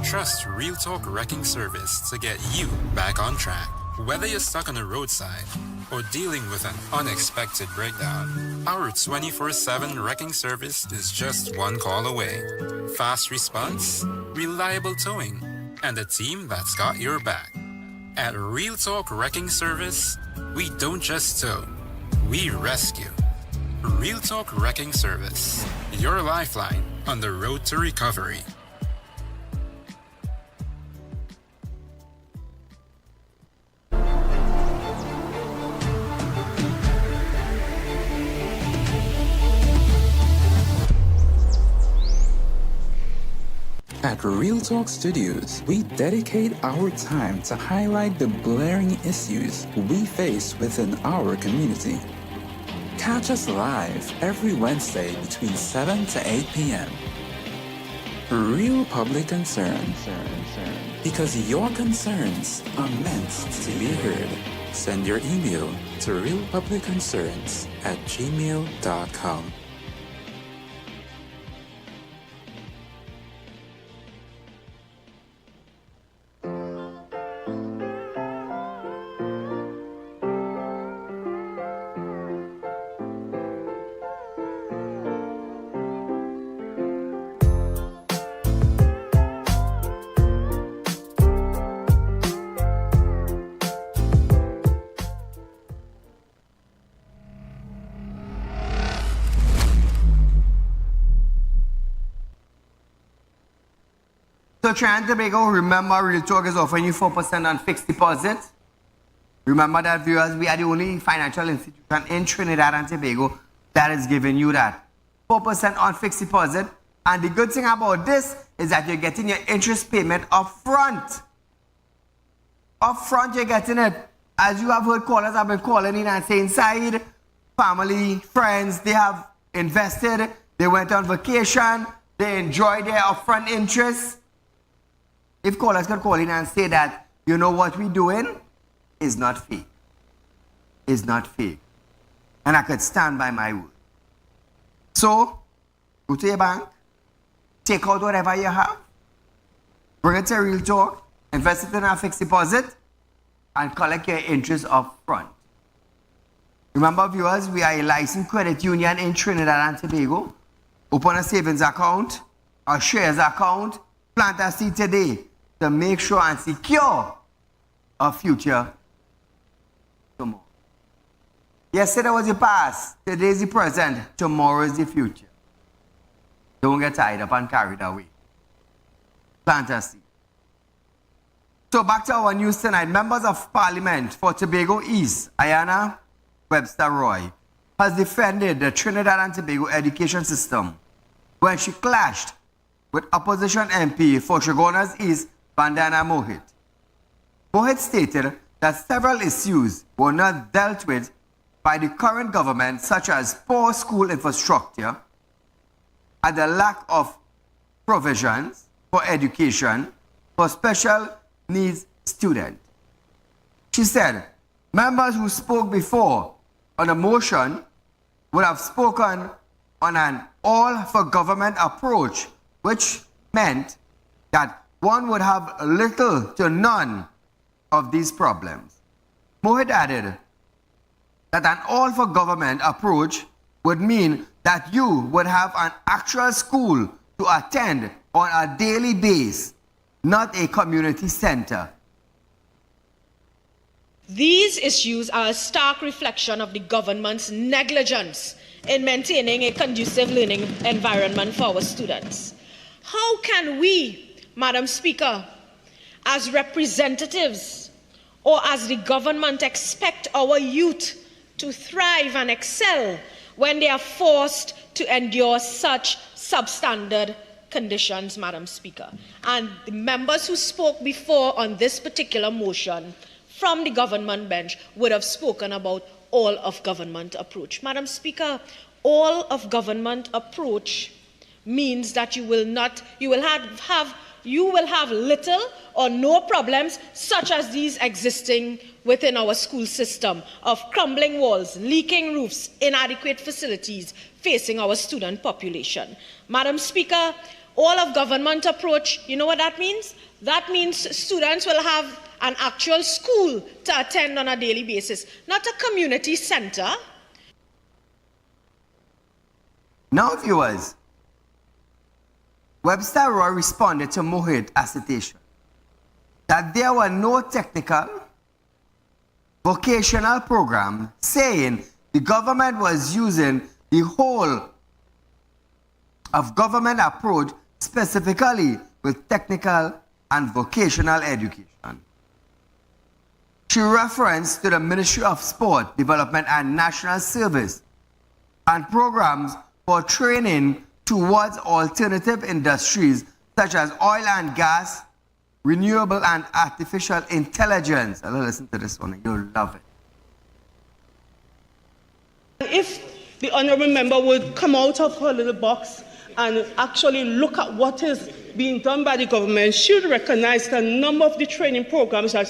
trust Real Talk Wrecking Service to get you back on track. Whether you're stuck on the roadside or dealing with an unexpected breakdown, our 24/7 wrecking service is just one call away. Fast response, reliable towing, and a team that's got your back. At Real Talk Wrecking Service, we don't just tow, we rescue. Real Talk Wrecking Service, your lifeline on the road to recovery. At Real Talk Studios, we dedicate our time to highlight the glaring issues we face within our community. Catch us live every Wednesday between 7 to 8 p.m. Real Public Concern. Because your concerns are meant to be heard. Send your email to realpublicconcerns@gmail.com. So Trinidad and Tobago, remember Real Talk is offering you 4% on fixed deposit. Remember that, viewers, we are the only financial institution in Trinidad and Tobago that is giving you that 4% on fixed deposit. And the good thing about this is that you're getting your interest payment up front. Up front, you're getting it. As you have heard, callers have been calling in and saying, Saeed, family, friends, they have invested, they went on vacation, they enjoy their upfront interest. If callers can call in and say that, you know what we're doing is not fake. It's not fake. And I could stand by my word. So, go to your bank, take out whatever you have, bring it to Real Talk, invest it in a fixed deposit, and collect your interest up front. Remember, viewers, we are a licensed credit union in Trinidad and Tobago. Open a savings account, a shares account, plant a seed today to make sure and secure a future tomorrow. Yesterday was the past, today is the present, tomorrow is the future. Don't get tied up and carried away. Plant a seed. So back to our news tonight. Members of Parliament for Tobago East, Ayanna Webster Roy, has defended the Trinidad and Tobago education system when she clashed with opposition MP for Shogunas East, Vandana Mohit. Mohit stated that several issues were not dealt with by the current government, such as poor school infrastructure and the lack of provisions for education for special needs students. She said, members who spoke before on a motion would have spoken on an all-for-government approach, which meant that one would have little to none of these problems. Mohit added that an all-for-government approach would mean that you would have an actual school to attend on a daily basis, not a community center. These issues are a stark reflection of the government's negligence in maintaining a conducive learning environment for our students. How can we, Madam Speaker, as representatives or as the government expect our youth to thrive and excel when they are forced to endure such substandard conditions, Madam Speaker? And the members who spoke before on this particular motion from the government bench would have spoken about all of government approach. Madam Speaker, all of government approach means that you will have little or no problems such as these existing within our school system of crumbling walls, leaking roofs, inadequate facilities facing our student population. Madam Speaker, all of government approach, you know what that means? That means students will have an actual school to attend on a daily basis, not a community center. Now, viewers, Webster Roy responded to Mohit's assertion that there were no technical, vocational programs, saying the government was using the whole of government approach specifically with technical and vocational education. She referenced to the Ministry of Sport, Development and National Service and programs for training towards alternative industries such as oil and gas, renewable and artificial intelligence. I'll listen to this one, you'll love it. If the honourable member would come out of her little box and actually look at what is being done by the government, she would recognize that a number of the training programs that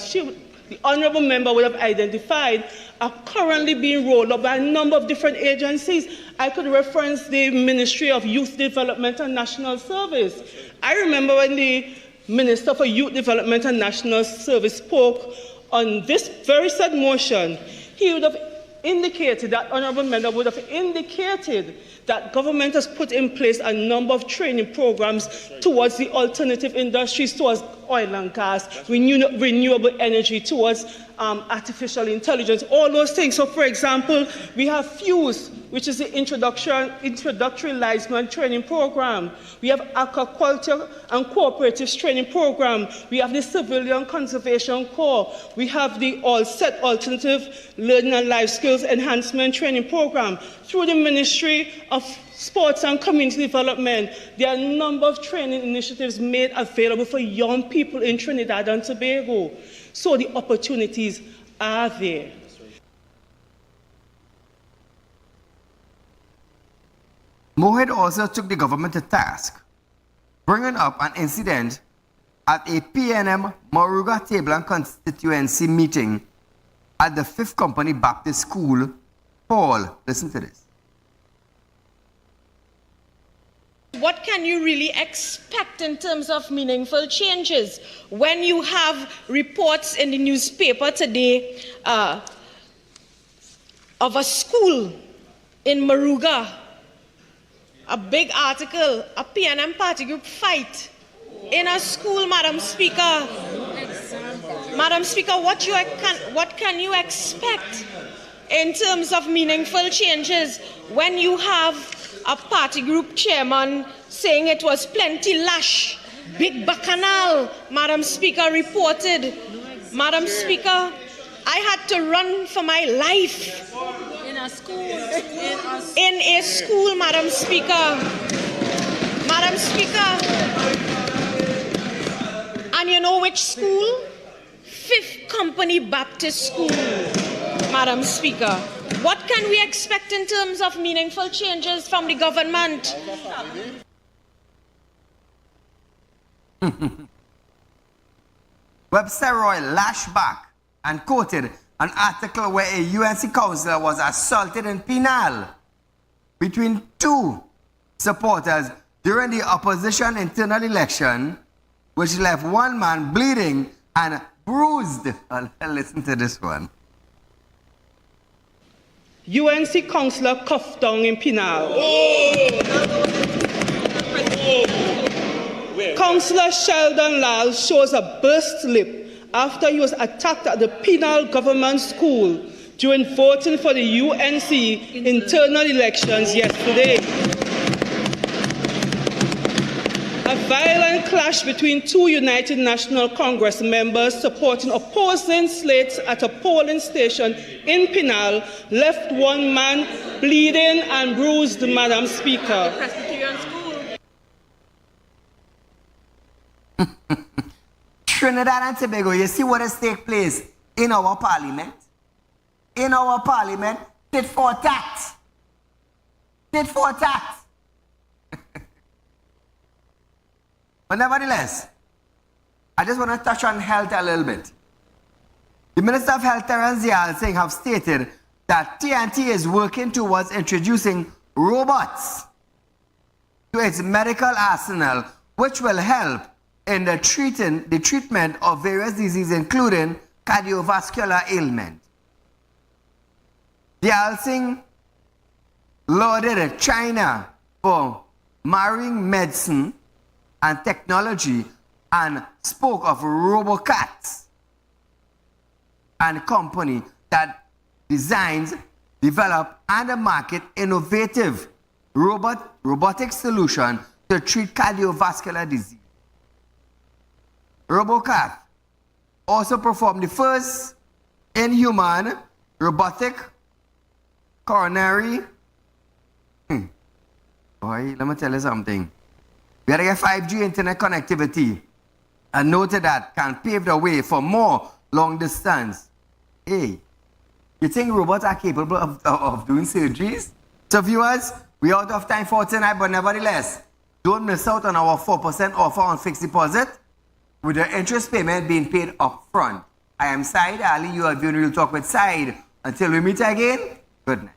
the honourable member would have identified are currently being rolled up by a number of different agencies. I could reference the Ministry of Youth Development and National Service. I remember when the Minister for Youth Development and National Service spoke on this very said motion, he would have indicated, that honourable member would have indicated that government has put in place a number of training programs towards the alternative industries, towards oil and gas, renewable energy, towards artificial intelligence, all those things. So, for example, we have FUSE, which is the introductory linesman training program. We have aquaculture and cooperatives training program. We have the Civilian Conservation Corps. We have the Alternative Learning and Life Skills Enhancement training program. Through the Ministry of Sports and Community Development, there are a number of training initiatives made available for young people in Trinidad and Tobago. So the opportunities are there. Mohit also took the government to task, bringing up an incident at a PNM Moruga Table and constituency meeting at the 5th Company Baptist School. Paul, listen to this. What can you really expect in terms of meaningful changes when you have reports in the newspaper today of a school in Moruga, a big article, a PNM party group fight in a school, Madam Speaker? Madam Speaker, what can you expect in terms of meaningful changes when you have a party group chairman saying it was plenty lash, big bacchanal, Madam Speaker reported. Madam Speaker, I had to run for my life. In a school. In a school, Madam Speaker. Madam Speaker. And you know which school? 5th Company Baptist School, Madam Speaker. What can we expect in terms of meaningful changes from the government? Webster Roy lashed back and quoted an article where a UNC councillor was assaulted in Penal between two supporters during the opposition internal election, which left one man bleeding and bruised. Listen to this one. UNC councillor cuffed down in Penal. Councillor Sheldon Lal shows a burst lip after he was attacked at the Penal Government School during voting for the UNC internal elections yesterday. A violent clash between two United National Congress members supporting opposing slates at a polling station in Penal left one man bleeding and bruised, Madam Speaker. Presbyterian School. Trinidad and Tobago, you see what has taken place in our parliament? In our parliament, tit for tat. Tit for tat. But nevertheless, I just want to touch on health a little bit. The Minister of Health, Terence Yal Singh, have stated that TNT is working towards introducing robots to its medical arsenal, which will help in the treatment of various diseases, including cardiovascular ailment. Yal Singh lauded China for marrying medicine and technology and spoke of RoboCats, and company that designs, develop, and market innovative robotic solution to treat cardiovascular disease. RoboCat also performed the first in-human robotic coronary. Boy, let me tell you something. We gotta get 5G internet connectivity, and noted that can pave the way for more long distance. Hey, you think robots are capable of doing surgeries? So viewers, we out of time for tonight, but nevertheless, don't miss out on our 4% offer on fixed deposit with the interest payment being paid up front. I am Saieed Ali, you are viewing Real Talk with Saieed. Until we meet again, good night.